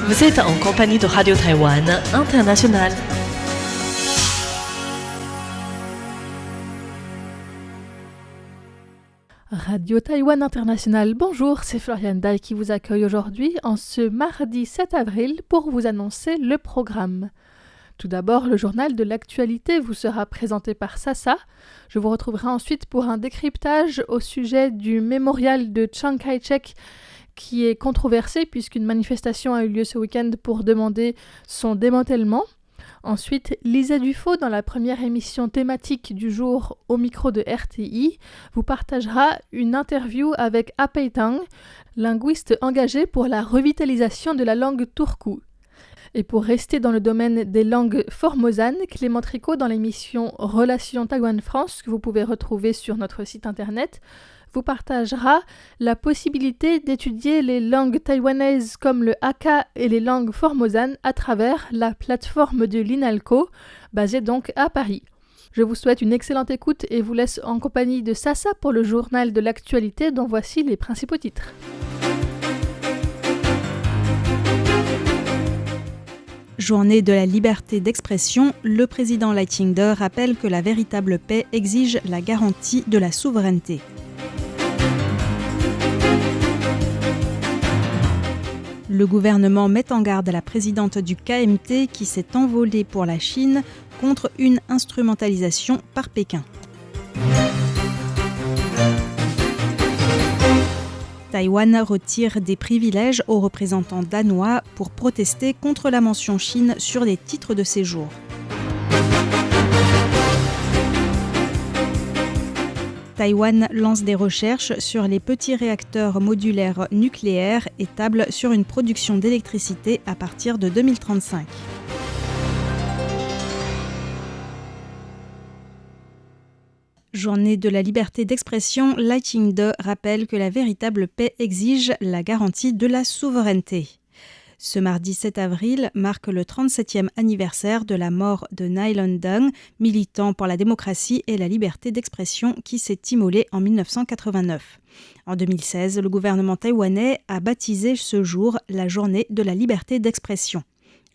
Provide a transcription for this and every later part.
Vous êtes en compagnie de Radio Taïwan International. Radio Taïwan International, bonjour, c'est Floriane Dai qui vous accueille aujourd'hui en ce mardi 7 avril pour vous annoncer le programme. Tout d'abord, le journal de l'actualité vous sera présenté par Sasa. Je vous retrouverai ensuite pour un décryptage au sujet du mémorial de Chiang Kai-shek qui est controversé puisqu'une manifestation a eu lieu ce week-end pour demander son démantèlement. Ensuite, Lisa Dufaux, dans la première émission thématique du jour au micro de RTI, vous partagera une interview avec Apei Tang, linguiste engagé pour la revitalisation de la langue turku. Et pour rester dans le domaine des langues formosanes, Clément Tricot, dans l'émission Relations Taïwan-France, que vous pouvez retrouver sur notre site internet, vous partagera la possibilité d'étudier les langues taïwanaises comme le Hakka et les langues formosanes à travers la plateforme de l'INALCO, basée donc à Paris. Je vous souhaite une excellente écoute et vous laisse en compagnie de Sasa pour le journal de l'actualité dont voici les principaux titres. Journée de la liberté d'expression, le président Lai Ching-te rappelle que la véritable paix exige la garantie de la souveraineté. Le gouvernement met en garde la présidente du KMT qui s'est envolée pour la Chine contre une instrumentalisation par Pékin. Taïwan retire des privilèges aux représentants danois pour protester contre la mention Chine sur les titres de séjour. Taïwan lance des recherches sur les petits réacteurs modulaires nucléaires et table sur une production d'électricité à partir de 2035. Journée de la liberté d'expression, Lai Ching-te rappelle que la véritable paix exige la garantie de la souveraineté. Ce mardi 7 avril marque le 37e anniversaire de la mort de Nylon Deng, militant pour la démocratie et la liberté d'expression qui s'est immolé en 1989. En 2016, le gouvernement taïwanais a baptisé ce jour la journée de la liberté d'expression.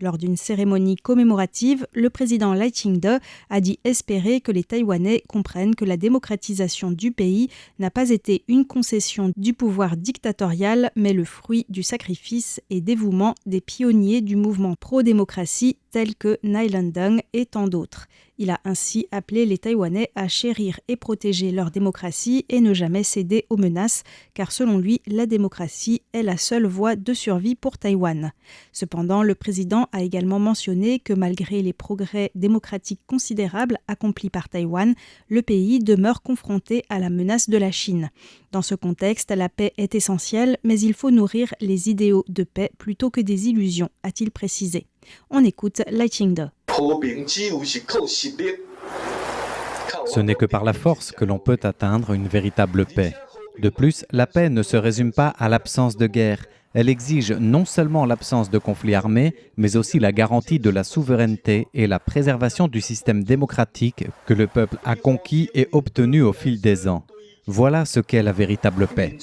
Lors d'une cérémonie commémorative, le président Lai Ching-te a dit espérer que les Taïwanais comprennent que la démocratisation du pays n'a pas été une concession du pouvoir dictatorial, mais le fruit du sacrifice et dévouement des pionniers du mouvement pro-démocratie tels que Nylon Deng et tant d'autres. Il a ainsi appelé les Taïwanais à chérir et protéger leur démocratie et ne jamais céder aux menaces, car selon lui, la démocratie est la seule voie de survie pour Taïwan. Cependant, le président a également mentionné que malgré les progrès démocratiques considérables accomplis par Taïwan, le pays demeure confronté à la menace de la Chine. Dans ce contexte, la paix est essentielle, mais il faut nourrir les idéaux de paix plutôt que des illusions, a-t-il précisé. On écoute Lai Ching-te. Ce n'est que par la force que l'on peut atteindre une véritable paix. De plus, la paix ne se résume pas à l'absence de guerre. Elle exige non seulement l'absence de conflits armés, mais aussi la garantie de la souveraineté et la préservation du système démocratique que le peuple a conquis et obtenu au fil des ans. Voilà ce qu'est la véritable paix.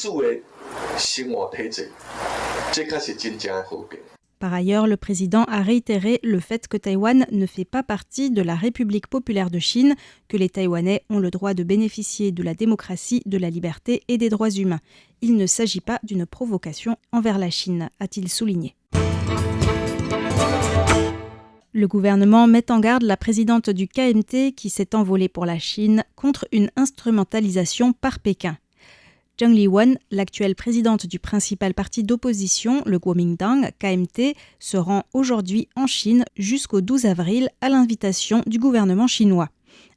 Par ailleurs, le président a réitéré le fait que Taïwan ne fait pas partie de la République populaire de Chine, que les Taïwanais ont le droit de bénéficier de la démocratie, de la liberté et des droits humains. Il ne s'agit pas d'une provocation envers la Chine, a-t-il souligné. Le gouvernement met en garde la présidente du KMT qui s'est envolée pour la Chine contre une instrumentalisation par Pékin. Zheng Liwen, l'actuelle présidente du principal parti d'opposition, le Kuomintang, KMT, se rend aujourd'hui en Chine jusqu'au 12 avril à l'invitation du gouvernement chinois.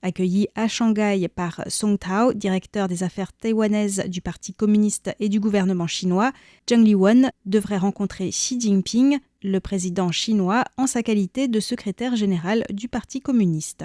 Accueilli à Shanghai par Song Tao, directeur des affaires taïwanaises du Parti communiste et du gouvernement chinois, Zheng Liwen devrait rencontrer Xi Jinping, le président chinois, en sa qualité de secrétaire général du Parti communiste.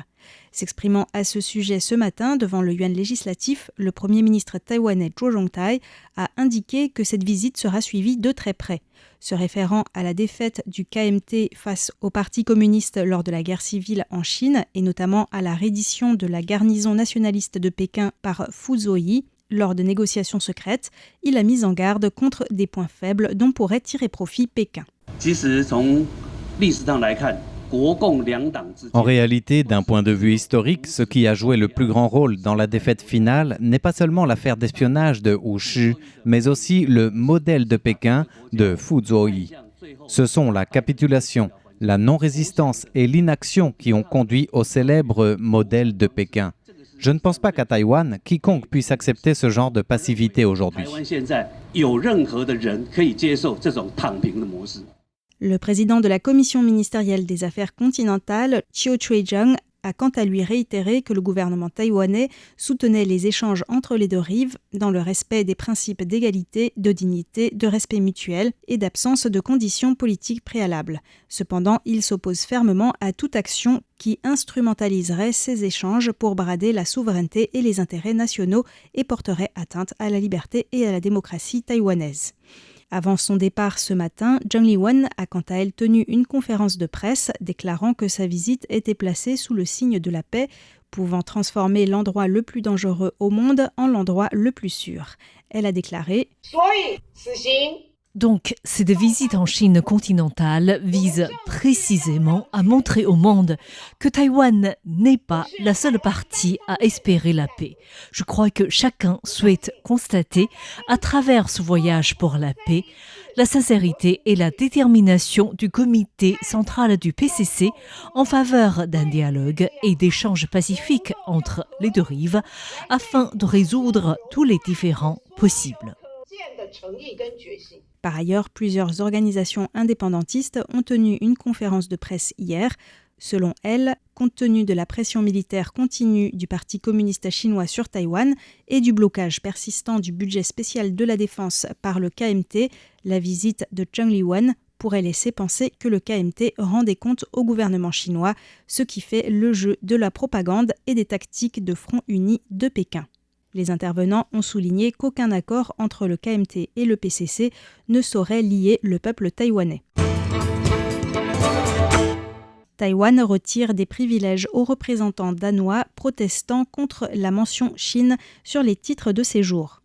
S'exprimant à ce sujet ce matin devant le yuan législatif, le Premier ministre taïwanais Zhuo Zhongtai a indiqué que cette visite sera suivie de très près. Se référant à la défaite du KMT face au Parti communiste lors de la guerre civile en Chine et notamment à la reddition de la garnison nationaliste de Pékin par Fu Zuoyi, lors de négociations secrètes, il a mis en garde contre des points faibles dont pourrait tirer profit Pékin. En réalité, d'un point de vue historique, ce qui a joué le plus grand rôle dans la défaite finale n'est pas seulement l'affaire d'espionnage de Wu Shi, mais aussi le modèle de Pékin de Fu Zuoyi. Ce sont la capitulation, la non-résistance et l'inaction qui ont conduit au célèbre modèle de Pékin. Je ne pense pas qu'à Taïwan, quiconque puisse accepter ce genre de passivité aujourd'hui. Le président de la Commission ministérielle des Affaires continentales, Chiu Cui-jung, a quant à lui réitéré que le gouvernement taïwanais soutenait les échanges entre les deux rives dans le respect des principes d'égalité, de dignité, de respect mutuel et d'absence de conditions politiques préalables. Cependant, il s'oppose fermement à toute action qui instrumentaliserait ces échanges pour brader la souveraineté et les intérêts nationaux et porterait atteinte à la liberté et à la démocratie taïwanaise. Avant son départ ce matin, Zheng Liwen a quant à elle tenu une conférence de presse déclarant que sa visite était placée sous le signe de la paix, pouvant transformer l'endroit le plus dangereux au monde en l'endroit le plus sûr. Elle a déclaré Donc, cette visite en Chine continentale vise précisément à montrer au monde que Taïwan n'est pas la seule partie à espérer la paix. Je crois que chacun souhaite constater, à travers ce voyage pour la paix, la sincérité et la détermination du comité central du PCC en faveur d'un dialogue et d'échanges pacifiques entre les deux rives afin de résoudre tous les différends possibles. Par ailleurs, plusieurs organisations indépendantistes ont tenu une conférence de presse hier. Selon elles, compte tenu de la pression militaire continue du Parti communiste chinois sur Taïwan et du blocage persistant du budget spécial de la défense par le KMT, la visite de Zheng Liwen pourrait laisser penser que le KMT rendait compte au gouvernement chinois, ce qui fait le jeu de la propagande et des tactiques de front uni de Pékin. Les intervenants ont souligné qu'aucun accord entre le KMT et le PCC ne saurait lier le peuple taïwanais. Taïwan retire des privilèges aux représentants danois protestant contre la mention Chine sur les titres de séjour.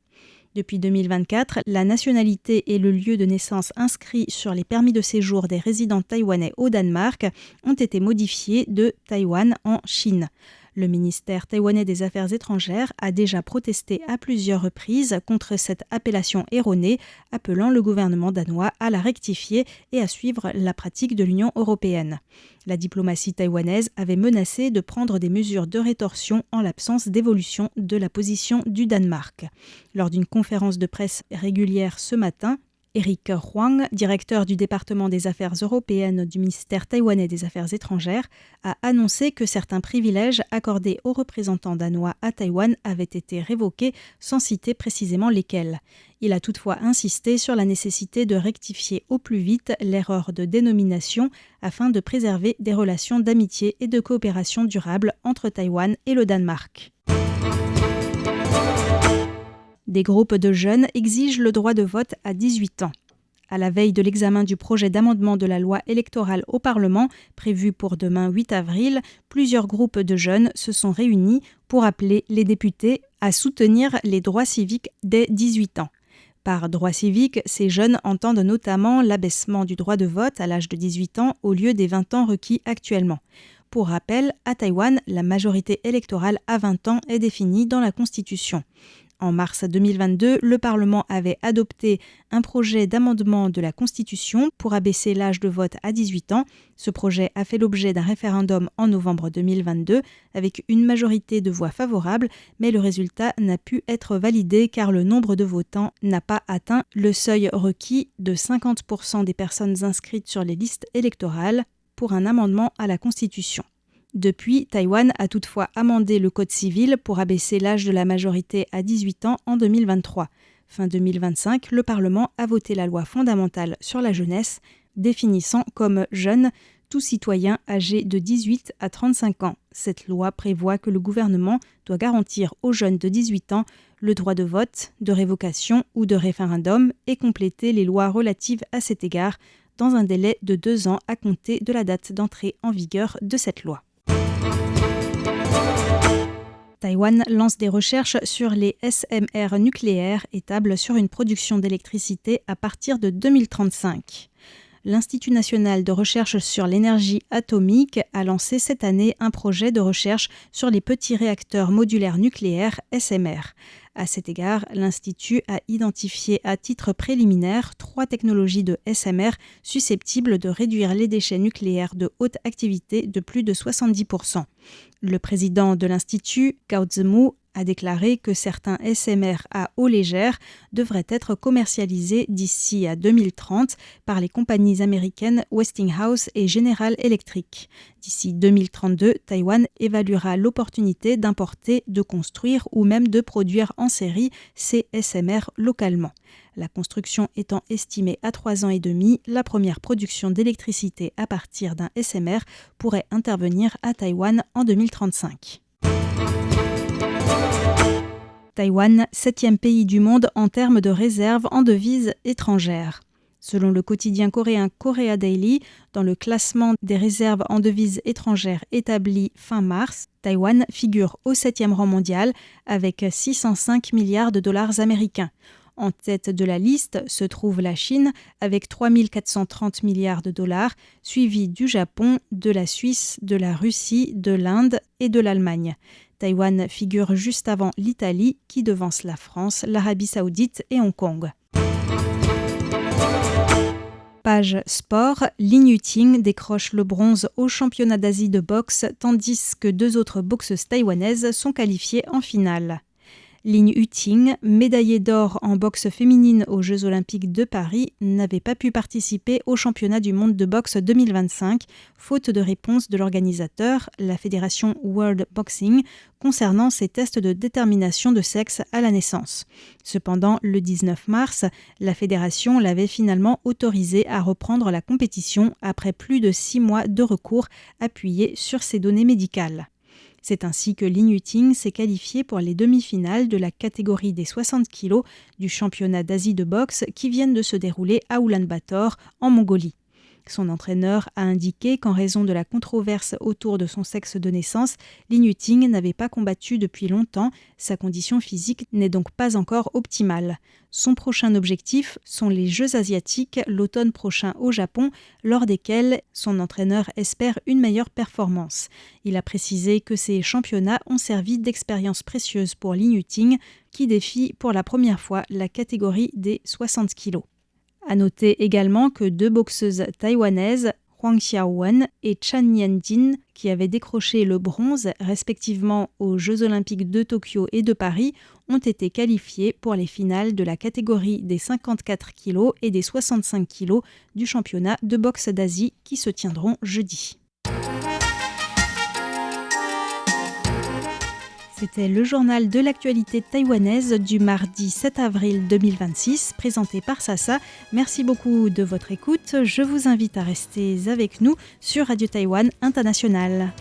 Depuis 2024, la nationalité et le lieu de naissance inscrits sur les permis de séjour des résidents taïwanais au Danemark ont été modifiés de Taïwan en Chine. Le ministère taïwanais des Affaires étrangères a déjà protesté à plusieurs reprises contre cette appellation erronée, appelant le gouvernement danois à la rectifier et à suivre la pratique de l'Union européenne. La diplomatie taïwanaise avait menacé de prendre des mesures de rétorsion en l'absence d'évolution de la position du Danemark. Lors d'une conférence de presse régulière ce matin, Eric Huang, directeur du département des affaires européennes du ministère taïwanais des Affaires étrangères, a annoncé que certains privilèges accordés aux représentants danois à Taïwan avaient été révoqués sans citer précisément lesquels. Il a toutefois insisté sur la nécessité de rectifier au plus vite l'erreur de dénomination afin de préserver des relations d'amitié et de coopération durable entre Taïwan et le Danemark. Des groupes de jeunes exigent le droit de vote à 18 ans. À la veille de l'examen du projet d'amendement de la loi électorale au Parlement, prévu pour demain 8 avril, plusieurs groupes de jeunes se sont réunis pour appeler les députés à soutenir les droits civiques dès 18 ans. Par droits civiques, ces jeunes entendent notamment l'abaissement du droit de vote à l'âge de 18 ans au lieu des 20 ans requis actuellement. Pour rappel, à Taïwan, la majorité électorale à 20 ans est définie dans la Constitution. En mars 2022, le Parlement avait adopté un projet d'amendement de la Constitution pour abaisser l'âge de vote à 18 ans. Ce projet a fait l'objet d'un référendum en novembre 2022 avec une majorité de voix favorables, mais le résultat n'a pu être validé car le nombre de votants n'a pas atteint le seuil requis de 50% des personnes inscrites sur les listes électorales pour un amendement à la Constitution. Depuis, Taïwan a toutefois amendé le Code civil pour abaisser l'âge de la majorité à 18 ans en 2023. Fin 2025, le Parlement a voté la loi fondamentale sur la jeunesse, définissant comme jeune tout citoyen âgé de 18 à 35 ans. Cette loi prévoit que le gouvernement doit garantir aux jeunes de 18 ans le droit de vote, de révocation ou de référendum et compléter les lois relatives à cet égard dans un délai de 2 ans à compter de la date d'entrée en vigueur de cette loi. Taïwan lance des recherches sur les SMR nucléaires et table sur une production d'électricité à partir de 2035. l'Institut national de recherche sur l'énergie atomique a lancé cette année un projet de recherche sur les petits réacteurs modulaires nucléaires SMR. À cet égard, l'Institut a identifié à titre préliminaire 3 technologies de SMR susceptibles de réduire les déchets nucléaires de haute activité de plus de 70%. Le président de l'Institut, Gao Zemu, a déclaré que certains SMR à eau légère devraient être commercialisés d'ici à 2030 par les compagnies américaines Westinghouse et General Electric. D'ici 2032, Taïwan évaluera l'opportunité d'importer, de construire ou même de produire en série ces SMR localement. La construction étant estimée à 3 ans et demi, la première production d'électricité à partir d'un SMR pourrait intervenir à Taïwan en 2035. Taïwan, 7e pays du monde en termes de réserves en devises étrangères. Selon le quotidien coréen Korea Daily, dans le classement des réserves en devises étrangères établi fin mars, Taïwan figure au 7e rang mondial avec 605 milliards de dollars américains. En tête de la liste se trouve la Chine avec 3 430 milliards de dollars, suivi du Japon, de la Suisse, de la Russie, de l'Inde et de l'Allemagne. Taïwan figure juste avant l'Italie qui devance la France, l'Arabie Saoudite et Hong Kong. Page sport, Lin Yuting décroche le bronze au championnat d'Asie de boxe tandis que 2 autres boxeuses taïwanaises sont qualifiées en finale. Lin Yuting, médaillée d'or en boxe féminine aux Jeux Olympiques de Paris, n'avait pas pu participer au championnat du monde de boxe 2025, faute de réponse de l'organisateur, la fédération World Boxing, concernant ses tests de détermination de sexe à la naissance. Cependant, le 19 mars, la fédération l'avait finalement autorisée à reprendre la compétition après plus de 6 mois de recours appuyés sur ses données médicales. C'est ainsi que Lin Yuting s'est qualifiée pour les demi-finales de la catégorie des 60 kg du championnat d'Asie de boxe qui viennent de se dérouler à Oulan-Bator, en Mongolie. Son entraîneur a indiqué qu'en raison de la controverse autour de son sexe de naissance, Lin Yuting n'avait pas combattu depuis longtemps, sa condition physique n'est donc pas encore optimale. Son prochain objectif sont les Jeux asiatiques l'automne prochain au Japon, lors desquels son entraîneur espère une meilleure performance. Il a précisé que ces championnats ont servi d'expérience précieuse pour Lin Yuting, qui défie pour la première fois la catégorie des 60 kg. À noter également que 2 boxeuses taïwanaises, Huang Xiaowen et Chan Yanjin, qui avaient décroché le bronze respectivement aux Jeux Olympiques de Tokyo et de Paris, ont été qualifiées pour les finales de la catégorie des 54 kg et des 65 kg du championnat de boxe d'Asie qui se tiendront jeudi. C'était le journal de l'actualité taïwanaise du mardi 7 avril 2026, présenté par Sasa. Merci beaucoup de votre écoute. Je vous invite à rester avec nous sur Radio Taïwan International.